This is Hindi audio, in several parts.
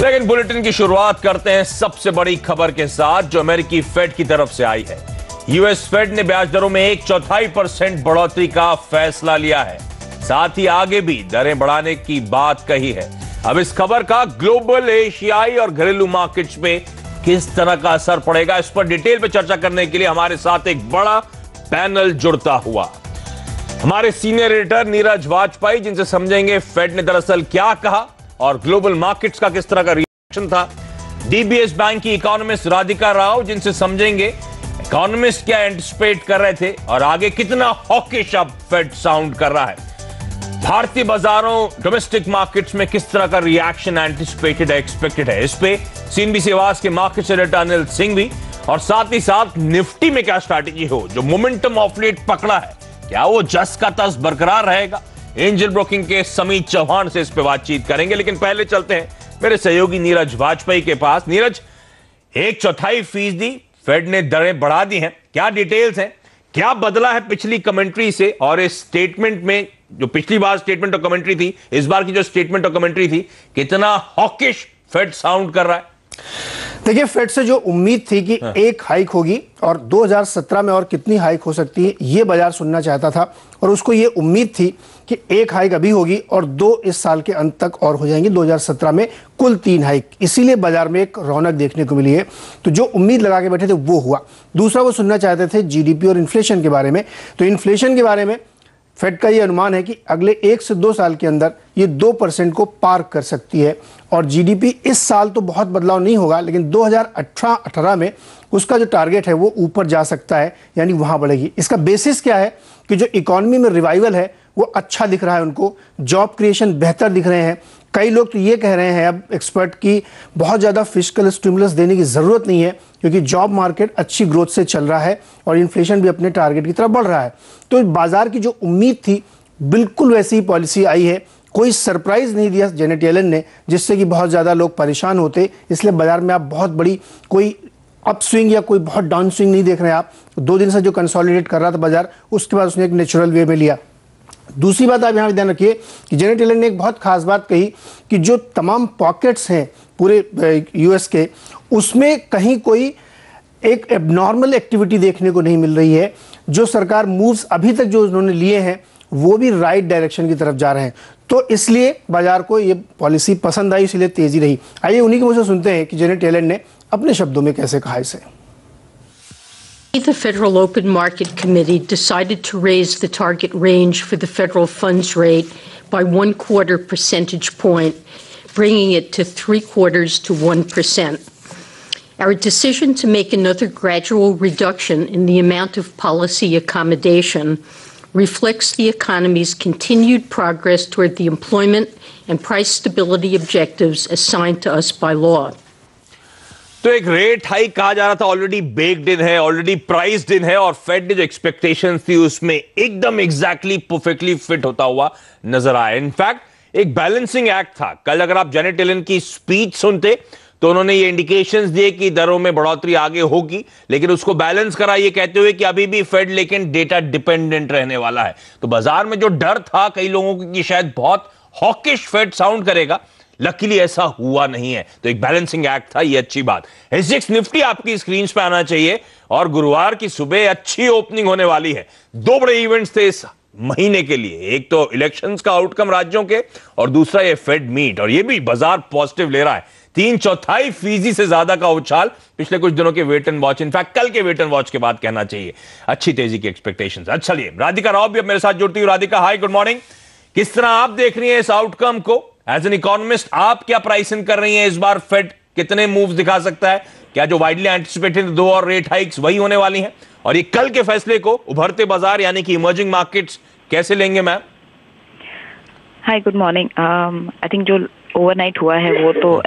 सेकंड बुलेटिन की शुरुआत करते हैं सबसे बड़ी खबर के साथ जो अमेरिकी फेड की तरफ से आई है। यूएस फेड ने ब्याज दरों में 1/4% बढ़ोतरी का फैसला लिया है। साथ ही आगे भी दरें बढ़ाने की बात कही है। अब इस खबर का ग्लोबल, एशियाई और घरेलू मार्केट्स में किस तरह का असर पड़ेगा, इस पर डिटेल में चर्चा करने के लिए हमारे साथ एक बड़ा पैनल जुड़ता हुआ हमारे सीनियर एडिटर नीरज वाजपेयी, जिनसे समझेंगे फेड ने दरअसल क्या कहा और ग्लोबल मार्केट्स का किस तरह का रिएक्शन था। डीबीएस बैंक की इकोनॉमिस्ट राधिका राव, जिनसे समझेंगे इकोनॉमिस्ट क्या एंटिसिपेट कर रहे थे और आगे कितना हॉकिश अब फेड साउंड कर रहा है। भारतीय बाजारों, डोमेस्टिक मार्केट्स में किस तरह का रिएक्शन एंटिसिपेटेड है, एक्सपेक्टेड है, इस पे सीएनबीसी आवाज के मार्केट एडिटर अनिल सिंह भी, और साथ ही साथ निफ्टी में क्या स्ट्रैटेजी हो, जो मोमेंटम ऑफ लेट पकड़ा है, क्या वो जस का तस बरकरार रहेगा। एंजल ब्रोकिंग के समीत चौहान से इस पे बातचीत करेंगे, लेकिन पहले चलते हैं मेरे सहयोगी नीरज वाजपेयी के पास। नीरज, 1/4% फेड ने दरें बढ़ा दी हैं, क्या डिटेल्स हैं, क्या बदला है पिछली कमेंट्री से, और इस स्टेटमेंट में जो पिछली बार स्टेटमेंट और कमेंट्री थी, इस बार की जो स्टेटमेंट और कमेंट्री थी, कितना हॉकिश फेड साउंड कर रहा है। देखिए, फेड से जो उम्मीद थी कि एक हाइक होगी और 2017 में और कितनी हाइक हो सकती है, ये बाजार सुनना चाहता था, और उसको ये उम्मीद थी कि एक हाइक अभी होगी और 2 इस साल के अंत तक और हो जाएंगी, 2017 में कुल 3 हाइक। इसीलिए बाजार में एक रौनक देखने को मिली है। तो जो उम्मीद लगा के बैठे थे वो हुआ। दूसरा, वो सुनना चाहते थे जीडीपी और इन्फ्लेशन के बारे में। तो इन्फ्लेशन के बारे में फेड का ये अनुमान है कि अगले 1 से 2 साल के अंदर ये 2% को पार कर सकती है, और जीडीपी इस साल तो बहुत बदलाव नहीं होगा, लेकिन 2018 में उसका जो टारगेट है वो ऊपर जा सकता है, यानी वहाँ बढ़ेगी। इसका बेसिस क्या है कि जो इकोनॉमी में रिवाइवल है वो अच्छा दिख रहा है, उनको जॉब क्रिएशन बेहतर दिख रहे हैं। कई लोग तो ये कह रहे हैं, अब एक्सपर्ट, की बहुत ज़्यादा फिस्कल स्टिमुलस देने की ज़रूरत नहीं है, क्योंकि जॉब मार्केट अच्छी ग्रोथ से चल रहा है और इन्फ्लेशन भी अपने टारगेट की तरफ बढ़ रहा है। तो बाजार की जो उम्मीद थी बिल्कुल वैसी ही पॉलिसी आई है। कोई सरप्राइज नहीं दिया जेनेट येलन ने, जिससे कि बहुत ज़्यादा लोग परेशान होते। इसलिए बाजार में आप बहुत बड़ी कोई अप स्विंग या कोई बहुत डाउन स्विंग नहीं देख रहे हैं। आप 2 दिन से जो कंसोलिडेट कर रहा था बाजार, उसके बाद उसने एक नेचुरल वे में लिया। दूसरी बात आप यहाँ ध्यान रखिए कि जेनेट येलन ने एक बहुत खास बात कही कि जो तमाम पॉकेट्स हैं पूरे यूएस के, उसमें कहीं कोई एक एबनॉर्मल एक्टिविटी देखने को नहीं मिल रही है। जो सरकार मूव्स अभी तक जो उन्होंने लिए हैं वो भी राइट डायरेक्शन की तरफ जा रहे हैं। तो इसलिए बाजार को ये पॉलिसी पसंद आई, इसलिए तेजी रही। आइए उन्हीं के मुझे सुनते हैं कि जेनेट येलन ने अपने शब्दों में कैसे कहा इसे। The Federal Open Market Committee decided to raise the target range for the federal funds rate by 1/4 percentage point, bringing it to 3/4 to 1%. Our decision to make another gradual reduction in the amount of policy accommodation reflects the economy's continued progress toward the employment and price stability objectives assigned to us by law. तो एक रेट हाइक कहा जा रहा था, ऑलरेडी बेक्ड इन है, ऑलरेडी प्राइस्ड इन है, और फेड ने जो एक्सपेक्टेशंस थी उसमें एकदम एग्जैक्टली परफेक्टली फिट होता हुआ नजर आया। इनफैक्ट एक बैलेंसिंग एक्ट था। कल अगर आप जेनेट येलन की स्पीच सुनते तो उन्होंने ये इंडिकेशंस दिए कि दरों में बढ़ोतरी आगे होगी, लेकिन उसको बैलेंस करा ये कहते हुए कि अभी भी फेड लेकिन डेटा डिपेंडेंट रहने वाला है। तो बाजार में जो डर था कई लोगों की शायद बहुत हॉकिश फेड साउंड करेगा, लकीली ऐसा हुआ नहीं है। तो एक बैलेंसिंग एक्ट था, ये अच्छी बात। एसजीएक्स निफ्टी आपकी स्क्रीन पे आना चाहिए, और गुरुवार की सुबह अच्छी ओपनिंग होने वाली है। 2 बड़े इवेंट्स थे इस महीने के लिए, एक तो इलेक्शंस का आउटकम राज्यों के, और दूसरा ये फेड मीट, और ये भी बाजार पॉजिटिव ले रहा है। 3/4% से ज्यादा का उछाल पिछले कुछ दिनों के वेट एंड वॉच, इनफैक्ट कल के वेट एंड वॉच के बाद कहना चाहिए, अच्छी तेजी की एक्सपेक्टेशंस। अच्छा, चलिए राधिका राव भी अब मेरे साथ जुड़ती हूँ। Radhika, high, good morning. किस तरह आप देख रही हैं इस आउटकम को? एज एन इकोनॉमिस्ट आप क्या प्राइसिंग कर रही हैं? इस बार फेड कितने मूव्स दिखा सकता है? क्या जो वाइडली एंटिसिपेटेड 2 और रेट हाइक्स वही होने वाली हैं? और ये कल के फैसले को उभरते बाजार यानी कि इमर्जिंग मार्केट्स कैसे लेंगे ma'am? Hi, good morning. I think जो ओवरनाइट हुआ है वो तो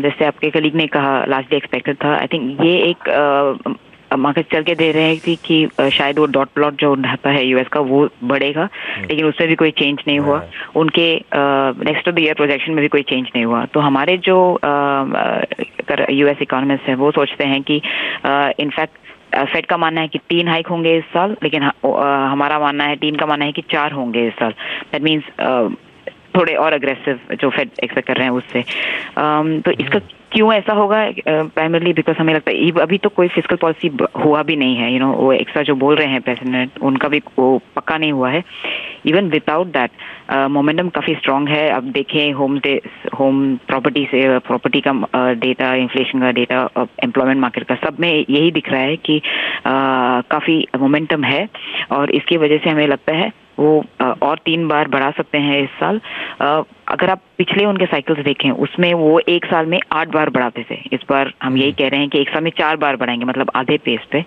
जैसे आपके कलीग ने कहा लास्ट डे एक्सपेक्टेड था। आई थिंक ये एक मार्केट चल के दे रहे हैं कि शायद वो डॉट प्लॉट जो रहता है यूएस का वो बढ़ेगा, लेकिन उसमें भी कोई चेंज नहीं हुआ। उनके next of the year projection में भी कोई चेंज नहीं हुआ। तो हमारे जो यूएस इकोनॉमिस्ट हैं वो सोचते हैं कि इनफैक्ट फेड का मानना है कि 3 हाइक होंगे इस साल, लेकिन हमारा मानना है, टीम का मानना है कि 4 होंगे इस साल। दैट मीन्स थोड़े और अग्रेसिव जो फेड एक्सपेक्ट कर रहे हैं उससे। तो इसका क्यों ऐसा होगा? प्राइमरली बिकॉज हमें लगता है अभी तो कोई फिस्कल पॉलिसी हुआ भी नहीं है, वो एक्स्ट्रा जो बोल रहे हैं प्रेसिडेंट उनका भी वो पक्का नहीं हुआ है। इवन विदाउट दैट मोमेंटम काफी स्ट्रांग है। अब देखें होम प्रॉपर्टी का डेटा, इन्फ्लेशन का डेटा, एम्प्लॉयमेंट मार्केट का, सब में यही दिख रहा है कि काफी मोमेंटम है और इसकी वजह से हमें लगता है वो और 3 बार बढ़ा सकते हैं इस साल। अगर आप पिछले उनके साइकिल्स देखें उसमें वो एक साल में 8 बार बढ़ाते थे। इस बार हम यही कह रहे हैं कि एक साल में 4 बार बढ़ाएंगे, मतलब आधे पेस पे,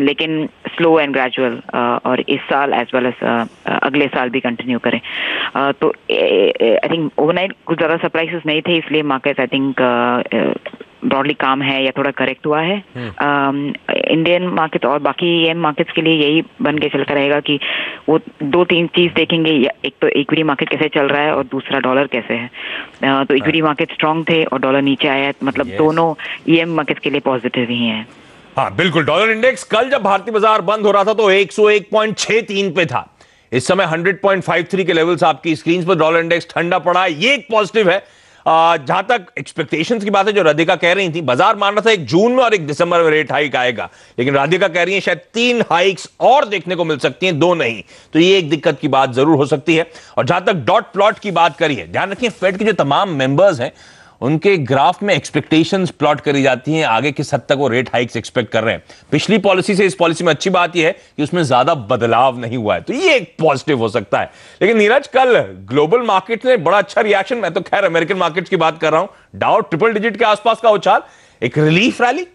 लेकिन स्लो एंड ग्रेजुअल, और इस साल एज वेल एज अगले साल भी कंटिन्यू करें। तो आई थिंक ओवरनाइट कुछ ज़्यादा सरप्राइजेस नहीं थे, इसलिए मार्केट आई थिंक ब्रॉडली काम है या थोड़ा करेक्ट हुआ है। इंडियन मार्केट और बाकी एम मार्केट्स के लिए यही बन के चलता रहेगा कि वो 2-3 चीज देखेंगे, एक तो इक्विटी मार्केट कैसे चल रहा है और दूसरा डॉलर कैसे है। तो इक्विटी मार्केट स्ट्रांग थे और डॉलर नीचे आया, मतलब दोनों ईएम मार्केट्स के लिए पॉजिटिव ही हैं। हाँ बिल्कुल। डॉलर इंडेक्स कल जब भारतीय बाजार बंद हो रहा था तो 101.63 पे था। इस समय 100.53 के लेवल्स आपकी स्क्रीन पर डॉलर इंडेक्स ठंडा पड़ा है, ये एक पॉजिटिव है। जहां तक एक्सपेक्टेशंस की बात है, जो राधिका कह रही थी, बाजार मान रहा था 1 जून में और 1 दिसंबर में रेट हाइक आएगा, लेकिन राधिका कह रही है शायद 3 हाइक्स और देखने को मिल सकती हैं, 2 नहीं। तो ये एक दिक्कत की बात जरूर हो सकती है। और जहां तक डॉट प्लॉट की बात करी है, ध्यान रखिए फेड के जो तमाम मेंबर्स हैं उनके ग्राफ में एक्सपेक्टेशंस प्लॉट करी जाती हैं, आगे किस हद तक वो रेट हाइक्स एक्सपेक्ट कर रहे हैं। पिछली पॉलिसी से इस पॉलिसी में अच्छी बात यह है कि उसमें ज्यादा बदलाव नहीं हुआ है, तो ये एक पॉजिटिव हो सकता है। लेकिन नीरज, कल ग्लोबल मार्केट ने बड़ा अच्छा रिएक्शन, मैं तो खैर अमेरिकन मार्केट्स की बात कर रहा हूं, डाउ ट्रिपल डिजिट के आसपास का उछाल, एक रिलीफ रैली।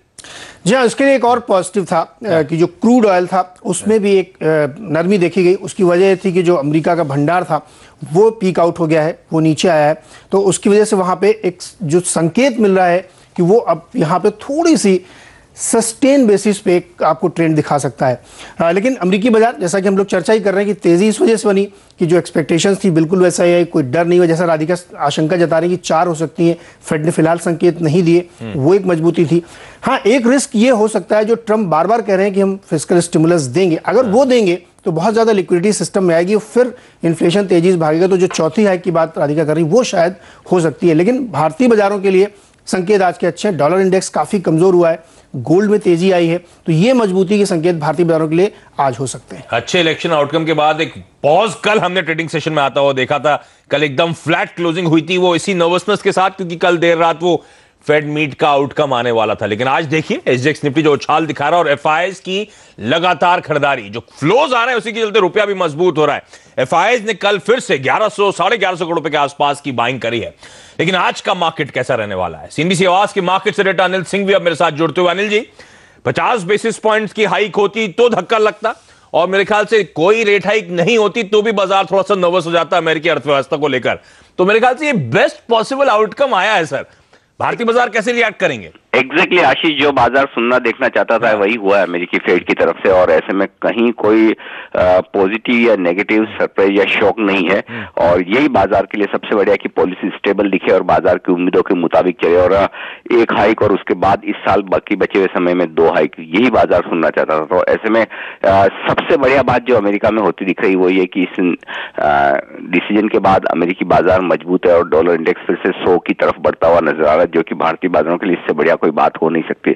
जी हाँ, इसके लिए एक और पॉजिटिव था कि जो क्रूड ऑयल था उसमें भी एक नरमी देखी गई। उसकी वजह थी कि जो अमेरिका का भंडार था वो पीक आउट हो गया है, वो नीचे आया है, तो उसकी वजह से वहाँ पे एक जो संकेत मिल रहा है कि वो अब यहाँ पे थोड़ी सी सस्टेन बेसिस पे आपको ट्रेंड दिखा सकता है। लेकिन अमेरिकी बाजार, जैसा कि हम लोग चर्चा ही कर रहे हैं कि तेज़ी इस वजह से बनी कि जो एक्सपेक्टेशंस थी बिल्कुल वैसा ही है, कोई डर नहीं हुआ। जैसा राधिका आशंका जता रही कि 4 हो सकती हैं, फेड ने फिलहाल संकेत नहीं दिए, वो एक मजबूती थी। हाँ, एक रिस्क ये हो सकता है जो ट्रंप बार बार कह रहे हैं कि हम फिस्कल स्टिमुलस देंगे, अगर वो देंगे तो बहुत ज़्यादा लिक्विडिटी सिस्टम में आएगी, फिर इन्फ्लेशन तेजी से भागेगा। तो जो चौथी हाइक की बात राधिका कर रही वो शायद हो सकती है। लेकिन भारतीय बाजारों के लिए संकेत आज के अच्छे हैं। डॉलर इंडेक्स काफ़ी कमज़ोर हुआ है, गोल्ड में तेजी आई है, तो ये मजबूती के संकेत भारतीय बाजारों के लिए आज हो सकते हैं। अच्छे इलेक्शन आउटकम के बाद एक पॉज कल हमने ट्रेडिंग सेशन में आता हुआ देखा था। कल एकदम फ्लैट क्लोजिंग हुई थी, वो इसी नर्वसनेस के साथ, क्योंकि कल देर रात वो फेड मीट का आउटकम आने वाला था। लेकिन आज देखिए एसजीएक्स निफ्टी जो उछाल दिखा रहा है और एफआईआईज की लगातार खरीदारी, जो फ्लोज आ रहे हैं उसी के चलते रुपया भी मजबूत हो रहा है। एफआईआईज ने कल फिर से 1100 साढ़े 1100 करोड़ रुपए के आसपास की बाइंग करी है। लेकिन आज का मार्केट कैसा रहने वाला है? सीएनबीसी आवाज के मार्केट से डेटा अनिल सिंह भी अब मेरे साथ जुड़ते हुए। अनिल जी, 50 बेसिस पॉइंट्स की हाइक होती तो धक्का लगता, और मेरे ख्याल से कोई रेट हाइक नहीं होती तो भी बाजार थोड़ा सा नर्वस हो जाता अमेरिकी अर्थव्यवस्था को लेकर। तो मेरे ख्याल से ये बेस्ट पॉसिबल आउटकम आया है सर। भारतीय बाजार कैसे रिएक्ट करेंगे? एग्जैक्टली आशीष, जो बाजार सुनना देखना चाहता था वही हुआ है अमेरिकी फेड की तरफ से, और ऐसे में कहीं कोई पॉजिटिव या नेगेटिव सरप्राइज या शॉक नहीं है। और यही बाजार के लिए सबसे बढ़िया कि पॉलिसी स्टेबल दिखे और बाजार की उम्मीदों के मुताबिक चले, और 1 हाइक और उसके बाद इस साल बाकी बचे हुए समय में 2 हाइक, यही बाजार सुनना चाहता था। तो ऐसे में सबसे बढ़िया बात जो अमेरिका में होती दिख रही वो ये कि इस डिसीजन के बाद अमेरिकी बाजार मजबूत है और डॉलर इंडेक्स फिर से 100 की तरफ बढ़ता हुआ नजर आ रहा है, जो कि भारतीय बाजारों के लिए इससे बढ़िया कोई बात हो नहीं सकती।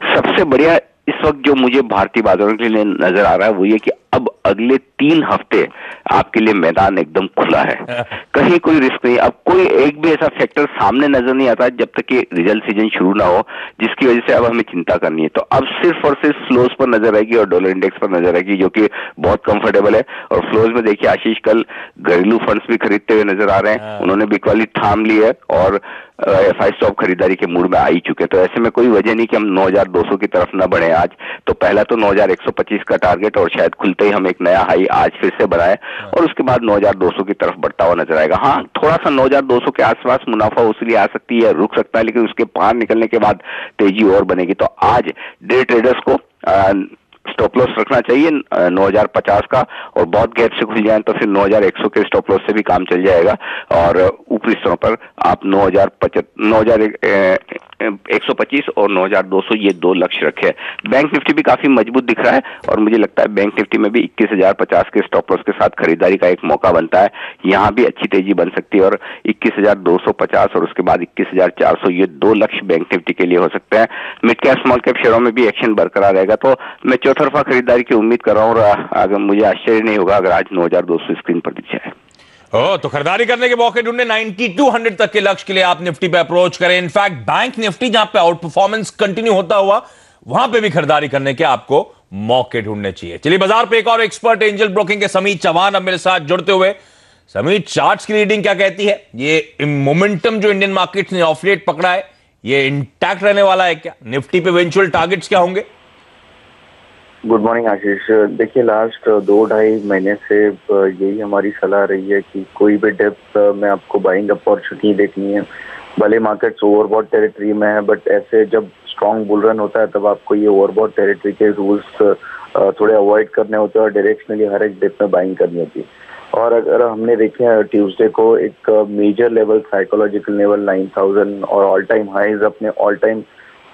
सबसे बढ़िया इस वक्त जो मुझे भारतीय बाजारों के लिए नजर आ रहा है वो ये कि अब अगले 3 हफ्ते आपके लिए मैदान एकदम खुला है, कहीं कोई रिस्क नहीं। अब कोई एक भी ऐसा फैक्टर सामने नजर नहीं आता जब तक कि रिजल्ट सीजन शुरू ना हो, जिसकी वजह से अब हमें चिंता करनी है। तो अब सिर्फ और सिर्फ फ्लोज पर नजर आएगी और डॉलर इंडेक्स पर नजर आएगी, जो कि बहुत कंफर्टेबल है। और फ्लोज में देखिए आशीष, कल घरेलू फंड्स भी खरीदते हुए नजर आ रहे हैं, उन्होंने बिकवाली थाम ली है और एफआई स्टॉक खरीदारी के मूड में आ ही चुके। तो ऐसे में कोई वजह नहीं कि हम 9200 की तरफ न बढ़े आज। तो पहला तो 9125 का टारगेट, और शायद खुलते ही हम एक नया हाई आज फिर से बढ़ाए, और उसके बाद 9200 की तरफ बढ़ता हुआ नजर आएगा। हाँ, थोड़ा सा 9200 के आसपास मुनाफा वसूली आ सकती है, रुक सकता है, लेकिन उसके बाहर निकलने के बाद तेजी और बनेगी। तो आज डे ट्रेडर्स को स्टॉप लॉस रखना चाहिए 9050 का, और बहुत गैप से खुल जाए तो फिर 9100 के स्टॉप लॉस से भी काम चल जाएगा। और ऊपरी स्तरों पर आप 9050 9,125 और 9,200 ये दो लक्ष्य रखे हैं। बैंक निफ्टी भी काफी मजबूत दिख रहा है और मुझे लगता है बैंक निफ्टी में भी 21,050 के स्टॉप लॉस के साथ खरीदारी का एक मौका बनता है। यहाँ भी अच्छी तेजी बन सकती है और 21,250 और उसके बाद 21,400 ये दो लक्ष्य बैंक निफ्टी के लिए हो सकते हैं। मिड कैप स्मॉल कैप शेयरों में भी एक्शन बरकरार रहेगा, तो मैं चौतरफा खरीदारी की उम्मीद कर रहा हूँ और अगर मुझे आश्चर्य नहीं होगा अगर आज 9,200 स्क्रीन पर दिख जाए। तो खरीदारी करने के मौके ढूंढने 9200 तक के लक्ष्य के लिए आप निफ्टी पे अप्रोच करें। इनफैक्ट बैंक निफ्टी जहां पे आउट परफॉर्मेंस कंटिन्यू होता हुआ वहां पे भी खरीदारी करने के आपको मौके ढूंढने चाहिए। चलिए बाजार पे एक और एक्सपर्ट एंजल ब्रोकिंग के समीत चौहान अब मेरे साथ जुड़ते हुए। समीत, चार्ट्स की रीडिंग क्या कहती है? ये मोमेंटम जो इंडियन मार्केट्स ने ऑफ लेट पकड़ा है ये इंटैक्ट रहने वाला है क्या? निफ्टी पे इवेंचुअल टारगेट्स क्या होंगे? गुड मॉर्निंग आशीष। देखिए लास्ट 2-2.5 महीने से यही हमारी सलाह रही है कि कोई भी डिप में आपको बाइंग अपॉर्चुनिटी देखनी है। भले मार्केट्स ओवरबॉट टेरिटरी में है बट ऐसे जब स्ट्रॉन्ग बुल रन होता है तब आपको ये ओवरबॉट टेरिटरी के रूल्स थोड़े अवॉइड करने होते हैं और डायरेक्शनली हर एक डिप में बाइंग करनी होती है। और अगर हमने देखे ट्यूसडे को एक मेजर लेवल साइकोलॉजिकल लेवल 9,000 और ऑल टाइम हाईज अपने ऑल टाइम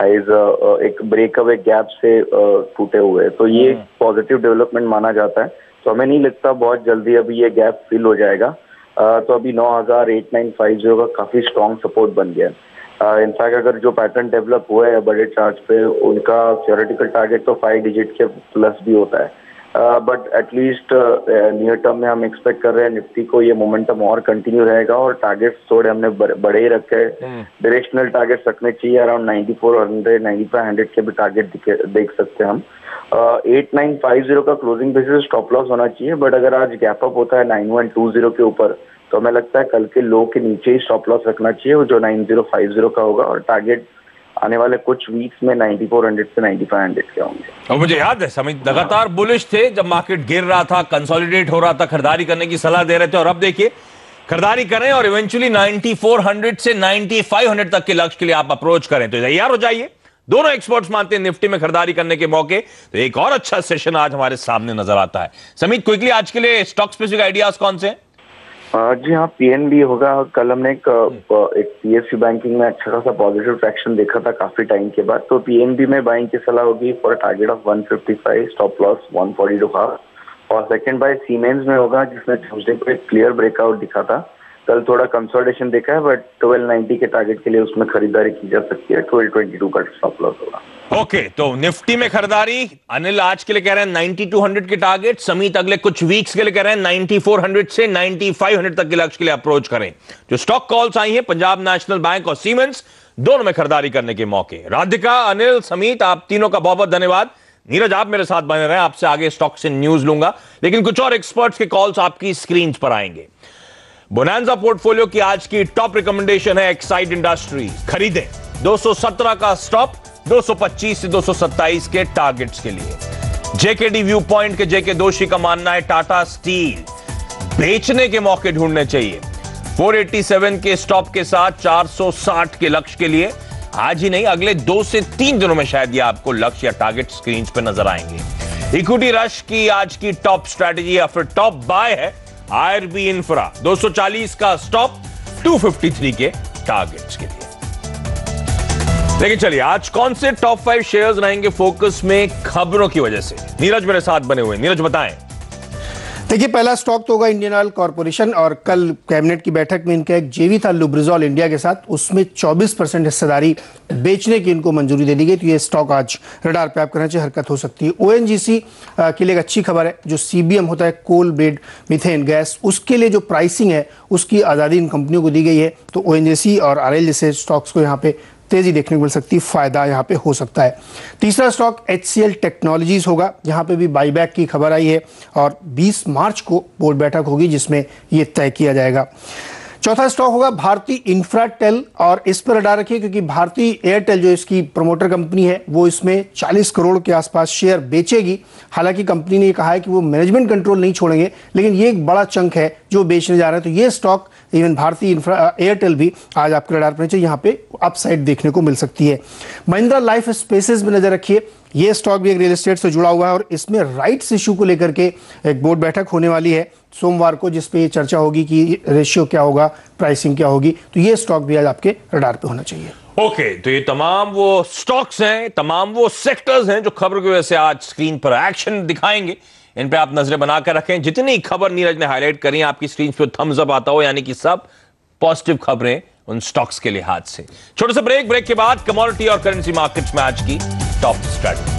हाईज एक ब्रेकअवे गैप से टूटे हुए, तो ये पॉजिटिव डेवलपमेंट माना जाता है। तो हमें नहीं लगता बहुत जल्दी अभी ये गैप फिल हो जाएगा। तो अभी 9,8950 का काफी स्ट्रॉन्ग सपोर्ट बन गया है। इनफैक्ट अगर जो पैटर्न डेवलप हुए हैं बड़े चार्ट पे उनका थ्योरेटिकल टारगेट तो 5 डिजिट के प्लस भी होता है, बट एटलीस्ट नियर टर्म में हम एक्सपेक्ट कर रहे हैं निफ्टी को ये मोमेंटम और कंटिन्यू रहेगा और टारगेट्स थोड़े हमने बड़े ही रखे हैं। डायरेक्शनल टारगेट्स रखने चाहिए, अराउंड 9400 9500 के भी टारगेट देख सकते हैं हम। 8950 का क्लोजिंग बेसिस स्टॉप लॉस होना चाहिए, बट अगर आज गैप अप होता है 9120 के ऊपर तो हमें लगता है कल के लो के नीचे ही स्टॉप लॉस रखना चाहिए जो 9050 का होगा और टारगेट आने वाले कुछ वीक्स में 9400 से 9500 के होंगे। और मुझे याद है समित लगातार बुलिश थे जब मार्केट गिर रहा था, कंसोलिडेट हो रहा था, खरीदारी करने की सलाह दे रहे थे और अब देखिए खरीदारी करें और इवेंचुअली 9400 से 9500 तक के लक्ष्य के लिए आप अप्रोच करें तो तैयार हो जाइए। दोनों एक्सपर्ट्स मानते हैं निफ्टी में खरीदारी करने के मौके। तो एक और अच्छा सेशन आज हमारे सामने नजर आता है। समित, क्विकली आज के लिए स्टॉक स्पेसिफिक आइडियाज कौन से हैं? जी हाँ, पीएनबी होगा। कल हमने एक पीएसयू बैंकिंग में अच्छा खासा पॉजिटिव ट्रैक्शन देखा था काफी टाइम के बाद, तो पीएनबी में बाइंग की सलाह होगी for target of 155, stop loss 142.5। और सेकंड बाय सीमेंस में होगा जिसने ट्यूसडे को एक क्लियर ब्रेकआउट दिखा था। कल थोड़ा कंसोलिडेशन देखा है बट 1290 के टारगेट के लिए उसमें खरीदारी की जा सकती है। 1222 का स्टॉप लॉस होगा। ओके, तो निफ्टी में खरीदारी अनिल आज के लिए कह रहे हैं 9200 के टारगेट, समीत अगले कुछ वीक्स के लिए कह रहे हैं 9400 से 9500 तक के लक्ष्य के लिए अप्रोच करें। जो स्टॉक कॉल्स आई हैं पंजाब नेशनल बैंक और सीमेंस, दोनों में खरीदारी करने के मौके। राधिका, अनिल, समीत, आप तीनों का बहुत बहुत धन्यवाद। नीरज, आप मेरे साथ बने रहें, आपसे आगे स्टॉक से न्यूज लूंगा, लेकिन कुछ और एक्सपर्ट्स के कॉल्स आपकी स्क्रीन पर आएंगे। बोनांजा पोर्टफोलियो की आज की टॉप रिकमेंडेशन है एक्साइड इंडस्ट्री, खरीदें 217 का स्टॉप, 225 से 227 के टारगेट्स के लिए। जेकेडी व्यू पॉइंट के जेके दोषी का मानना है टाटा स्टील बेचने के मौके ढूंढने चाहिए। 487 के स्टॉप के साथ 460 के लक्ष्य के लिए आज ही नहीं अगले 2 से 3 दिनों में शायद ये आपको लक्ष्य या टारगेट स्क्रीन पर नजर आएंगे। इक्विटी रश की आज की टॉप स्ट्रैटेजी या फिर टॉप बाय है आईआरबी इंफ्रा, 240 का स्टॉप, 253 के टारगेट्स के लिए। लेकिन चलिए आज कौन से टॉप 5 शेयर्स रहेंगे फोकस में खबरों की वजह से? नीरज मेरे साथ बने हुए। नीरज बताएं। देखिए, पहला स्टॉक तो होगा इंडियन ऑयल कॉर्पोरेशन और कल कैबिनेट की बैठक में इनका एक जेवी था लुब्रिजॉल इंडिया के साथ, उसमें 24% हिस्सेदारी बेचने की इनको मंजूरी दे दी गई। तो ये स्टॉक आज रडार पे आप करना चाहिए, हरकत हो सकती है। ओएनजीसी के लिए एक अच्छी खबर है, जो सीबीएम होता है कोल बेड मीथेन गैस, उसके लिए जो प्राइसिंग है उसकी आज़ादी इन कंपनियों को दी गई है। तो ओएनजीसी और आरएल जैसे स्टॉक्स को यहाँ पे तेजी देखने को मिल सकती है, फायदा यहाँ पे हो सकता है। तीसरा स्टॉक HCL टेक्नोलॉजीज होगा, यहाँ पे भी बाईबैक की खबर आई है और 20 मार्च को बोर्ड बैठक होगी जिसमें ये तय किया जाएगा। चौथा स्टॉक होगा भारती इंफ्राटेल और इस पर रडार रखिए क्योंकि भारती एयरटेल जो इसकी प्रमोटर कंपनी है वो इसमें 40 करोड़ के आसपास शेयर बेचेगी। हालांकि कंपनी ने कहा है कि वो मैनेजमेंट कंट्रोल नहीं छोड़ेंगे, लेकिन ये एक बड़ा चंक है जो बेचने जा रहे हैं। तो ये स्टॉक इवन भारतीय एयरटेल भी आज आपके रडार पर नीचे यहाँ पे अपसाइड देखने को मिल सकती है। महिंद्रा लाइफ स्पेसेस में नजर रखिए, ये स्टॉक भी एक रियल एस्टेट से जुड़ा हुआ है और इसमें राइट्स इशू को लेकर के एक बोर्ड बैठक होने वाली है सोमवार को, जिसपे ये चर्चा होगी कि रेशियो क्या होगा, प्राइसिंग क्या होगी। तो ये स्टॉक भी आज आपके रडार पे होना चाहिए। ओके, तो ये तमाम वो स्टॉक्स हैं, तमाम वो सेक्टर्स हैं जो खबर की वजह से आज स्क्रीन पर एक्शन दिखाएंगे। इन पे आप नजरें बनाकर रखें। जितनी खबर नीरज ने हाईलाइट करी, आपकी स्क्रीन पे थम्स अप आता हो, यानी कि सब पॉजिटिव खबरें उन स्टॉक्स के लिहाज से। छोटे से ब्रेक के बाद कमोडिटी और करेंसी मार्केट्स में आज की टॉप स्ट्रैटेजी।